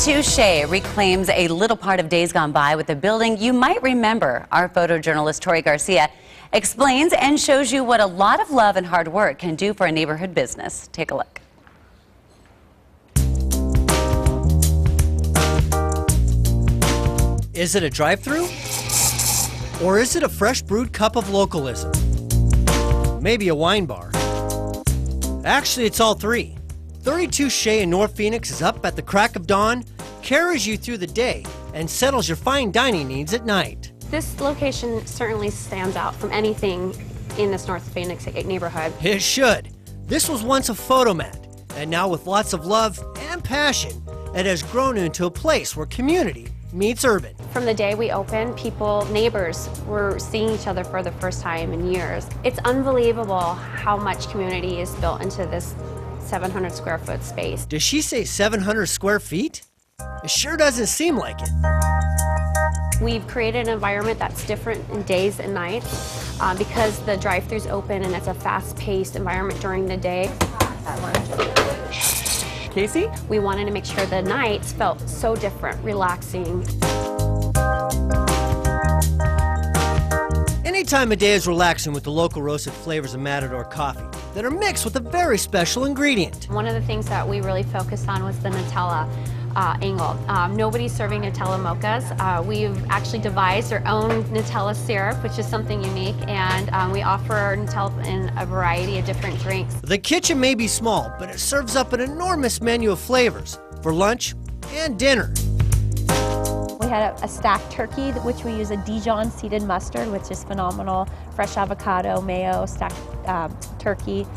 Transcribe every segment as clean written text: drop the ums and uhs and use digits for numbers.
32 Shea reclaims a little part of days gone by with a building you might remember. Our photojournalist Tori Garcia explains and shows you what a lot of love and hard work can do for a neighborhood business. Take a look. Is it a drive-thru? Or is it a fresh brewed cup of localism? Maybe a wine bar. Actually, it's all three. 32 Shea in North Phoenix is up at the crack of dawn, carries you through the day, and settles your fine dining needs at night. This location certainly stands out from anything in this North Phoenix neighborhood. It should. This was once a photomat, and now with lots of love and passion, it has grown into a place where community meets urban. From the day we opened, neighbors were seeing each other for the first time in years. It's unbelievable how much community is built into this 700 square foot space. Does she say 700 square feet? It sure doesn't seem like it. We've created an environment that's different in days and nights because the drive-thru's open and it's a fast-paced environment during the day. Casey? We wanted to make sure the nights felt so different, relaxing. Any time of day is relaxing with the local roasted flavors of Matador coffee that are mixed with a very special ingredient. One of the things that we really focused on was the Nutella angle. Nobody's serving Nutella mochas. We've actually devised our own Nutella syrup, which is something unique, and we offer Nutella in a variety of different drinks. The kitchen may be small, but it serves up an enormous menu of flavors for lunch and dinner. We had a stacked turkey, which we use a Dijon seeded mustard, which is phenomenal. Fresh avocado, mayo, stacked turkey,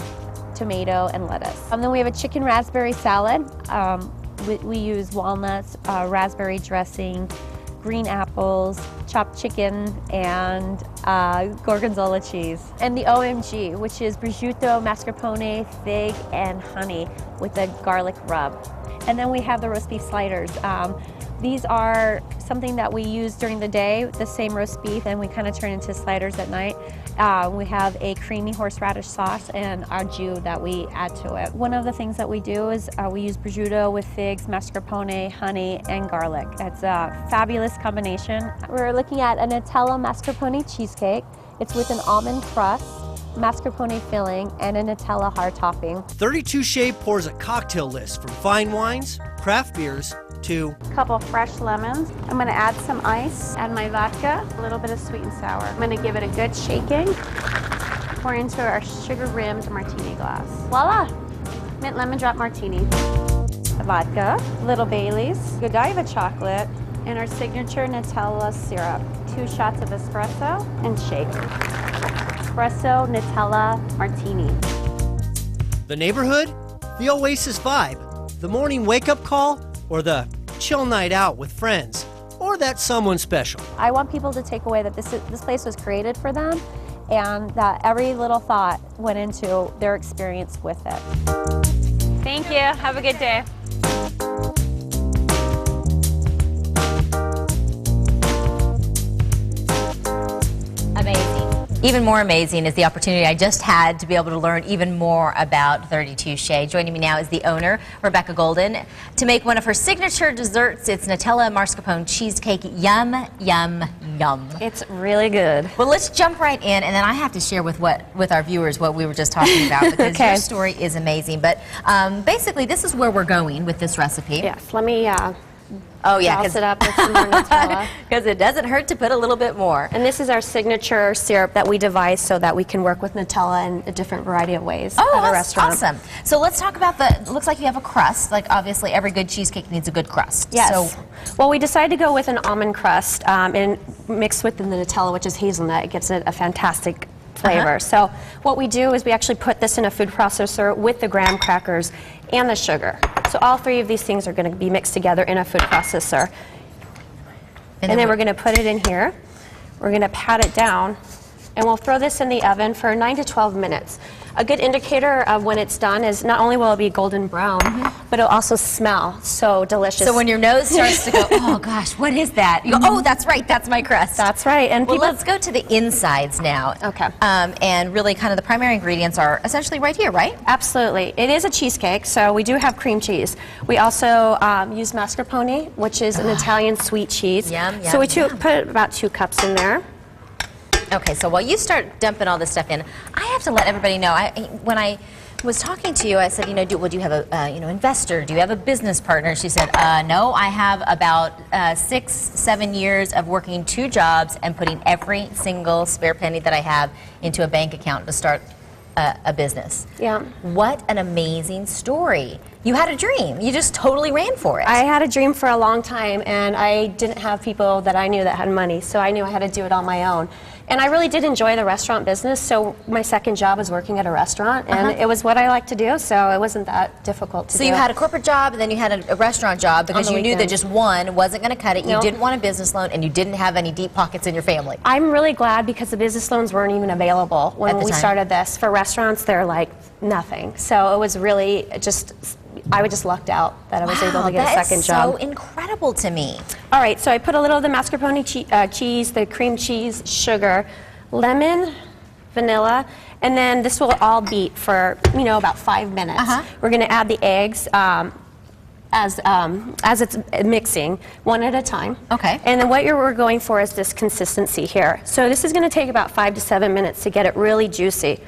tomato, and lettuce. Then we have a chicken raspberry salad. We use walnuts, raspberry dressing, green apples, chopped chicken, and gorgonzola cheese. And the OMG, which is prosciutto, mascarpone, fig, and honey with a garlic rub. And then we have the roast beef sliders. These are something that we use during the day, the same roast beef, and we kind of turn into sliders at night. We have a creamy horseradish sauce and our jus that we add to it. One of the things that we do is we use prosciutto with figs, mascarpone, honey, and garlic. It's a fabulous combination. We're looking at a Nutella mascarpone cheesecake. It's with an almond crust, mascarpone filling, and a Nutella hard topping. 32 Shea pours a cocktail list from fine wines, craft beers, to A couple fresh lemons. I'm going to add some ice, add my vodka, a little bit of sweet and sour. I'm going to give it a good shaking. Pour into our sugar-rimmed martini glass. Voila! Mint lemon drop martini. Vodka, little Baileys, Godiva chocolate, and our signature Nutella syrup. 2 shots of espresso and shake. Espresso Nutella martini. the neighborhood, the oasis vibe, the morning wake-up call, or the chill night out with friends, or that someone special. I want people to take away that this place was created for them and that every little thought went into their experience with it. Thank you. Have a good day. Amazing. Even more amazing is the opportunity I just had to be able to learn even more about 32 Shea. Joining me now is the owner, Rebecca Golden, to make one of her signature desserts. It's Nutella Marscapone cheesecake. Yum, yum, yum. It's really good. Well, let's jump right in, and then I have to share with our viewers what we were just talking about, because Okay. your story is amazing. But basically, this is where we're going with this recipe. Yes, let me Oh yeah, douse it up with some more Nutella. because it doesn't hurt to put a little bit more. And this is our signature syrup that we devised so that we can work with Nutella in a different variety of ways Oh, at a that's restaurant. awesome. So let's talk about it looks like you have a crust. Like, obviously, every good cheesecake needs a good crust. Yes. So, Well, we decided to go with an almond crust and mixed with the Nutella, which is hazelnut. It gives it a fantastic flavor. So what we do is we actually put this in a food processor with the graham crackers and the sugar. So all three of these things are going to be mixed together in a food processor. And then we're going to put it in here. We're going to pat it down And we'll throw this in the oven for 9 to 12 minutes. A good indicator of when it's done is not only will it be golden brown, but it'll also smell so delicious. So when your nose starts to go, oh gosh, what is that? You go, oh, that's right, that's my crust. That's right. And Well, people, let's go to the insides now. Okay. And really kind of the primary ingredients are essentially right here, right? Absolutely. It is a cheesecake, so we do have cream cheese. We also use mascarpone, which is an Italian sweet cheese. Yum, so we yum, put about 2 cups in there. Okay, so while you start dumping all this stuff in, I have to let everybody know, when I was talking to you, I said, do you have a investor? Do you have a business partner? She said, no, I have about 6-7 years of working 2 jobs and putting every single spare penny that I have into a bank account to start a business. Yeah. What an amazing story. You had a dream. You just totally ran for it. I had a dream for a long time, and I didn't have people that I knew that had money, so I knew I had to do it on my own. And I really did enjoy the restaurant business, so my second job was working at a restaurant, and it was what I like to do, so it wasn't that difficult to do. So you had a corporate job, and then you had a restaurant job because you knew that weekends. just one wasn't going to cut it. You Nope. didn't want a business loan, and you didn't have any deep pockets in your family. I'm really glad because the business loans weren't even available At when the we time. started this. For restaurants, they're like nothing. So it was really just, I just lucked out that I was able to get a second job. That is so incredible to me. All right, so I put a little of the mascarpone cheese, the cream cheese, sugar, lemon, vanilla, and then this will all beat for, about 5 minutes. We're going to add the eggs as it's mixing, one at a time. Okay. And then what we're going for is this consistency here. So this is going to take about 5 to 7 minutes to get it really juicy.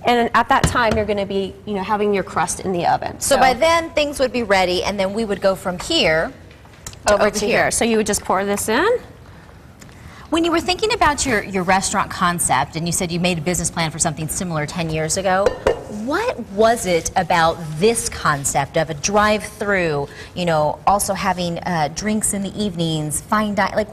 And at that time, you're going to be, having your crust in the oven. So by then, things would be ready, and then we would go from here over to here. So you would just pour this in. When you were thinking about your restaurant concept, and you said you made a business plan for something similar 10 years ago, what was it about this concept of a drive-through, also having drinks in the evenings, fine dining, like,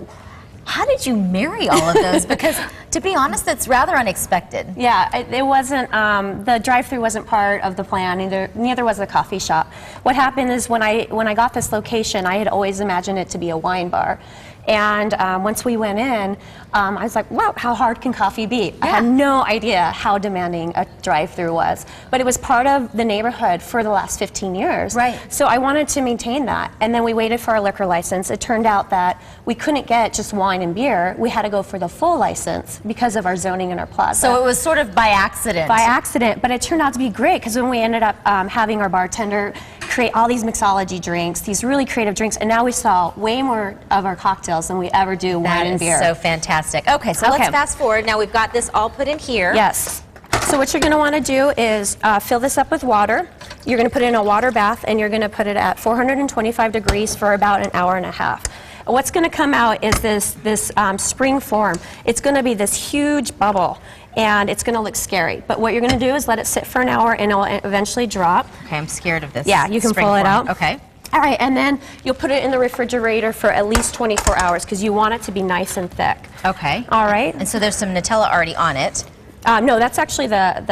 how did you marry all of those? Because, to be honest, that's rather unexpected. Yeah, it wasn't, the drive-through wasn't part of the plan, neither was the coffee shop. What happened is when I got this location, I had always imagined it to be a wine bar. And once we went in, I was like, wow, how hard can coffee be? I had no idea how demanding a drive-through was. But it was part of the neighborhood for the last 15 years. Right. So I wanted to maintain that. And then we waited for our liquor license. It turned out that we couldn't get just wine and beer. We had to go for the full license because of our zoning in our plaza. So it was sort of by accident. By accident, but it turned out to be great because when we ended up having our bartender create all these mixology drinks, these really creative drinks, and now we sell way more of our cocktails than we ever do wine and beer. That is so fantastic. Okay, so let's fast forward. Now we've got this all put in here. Yes. So what you're going to want to do is fill this up with water. You're going to put it in a water bath, and you're going to put it at 425 degrees for about an hour and a half. What's going to come out is this spring form. It's going to be this huge bubble, and it's going to look scary. But what you're going to do is let it sit for an hour, and it will eventually drop. Okay, I'm scared of this. Yeah, you can spring pull it form. out. Okay. All right, and then you'll put it in the refrigerator for at least 24 hours because you want it to be nice and thick. Okay. All right. And so there's some Nutella already on it. No, that's actually the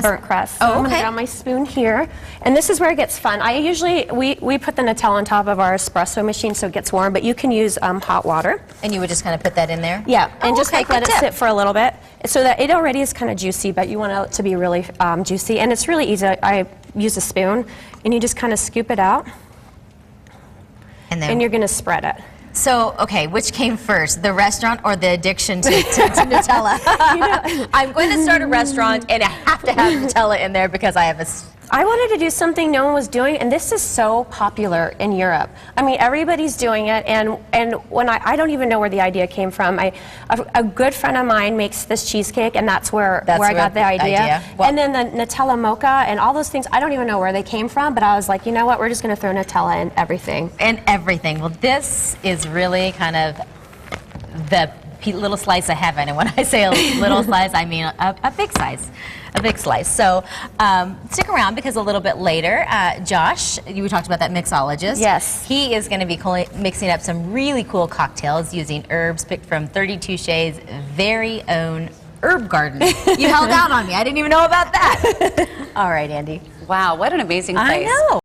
burnt crust. So I'm going to grab my spoon here. And this is where it gets fun. We put the Nutella on top of our espresso machine so it gets warm, but you can use hot water. And you would just kind of put that in there? Yeah, and just okay, let good it tip. sit for a little bit so that it already is kind of juicy, but you want it to be really juicy. And it's really easy. I use a spoon, and you just kind of scoop it out, and you're going to spread it. So, okay, which came first, the restaurant or the addiction to Nutella? I'm going to start a restaurant, and I have to have Nutella in there because I have I wanted to do something no one was doing, and this is so popular in Europe. I mean, everybody's doing it, and when I don't even know where the idea came from. A good friend of mine makes this cheesecake, and that's where I got the idea. Well, and then the Nutella mocha and all those things, I don't even know where they came from, but I was like, you know what, we're just going to throw Nutella in everything. And everything. Well, this is really kind of the little slice of heaven, and when I say a little slice, I mean a big size. A big slice. So stick around because a little bit later, Josh, you talked about that mixologist. Yes. He is going to be mixing up some really cool cocktails using herbs picked from 32 Shea's very own herb garden. You held out on me. I didn't even know about that. All right, Andy. Wow, what an amazing place. I know.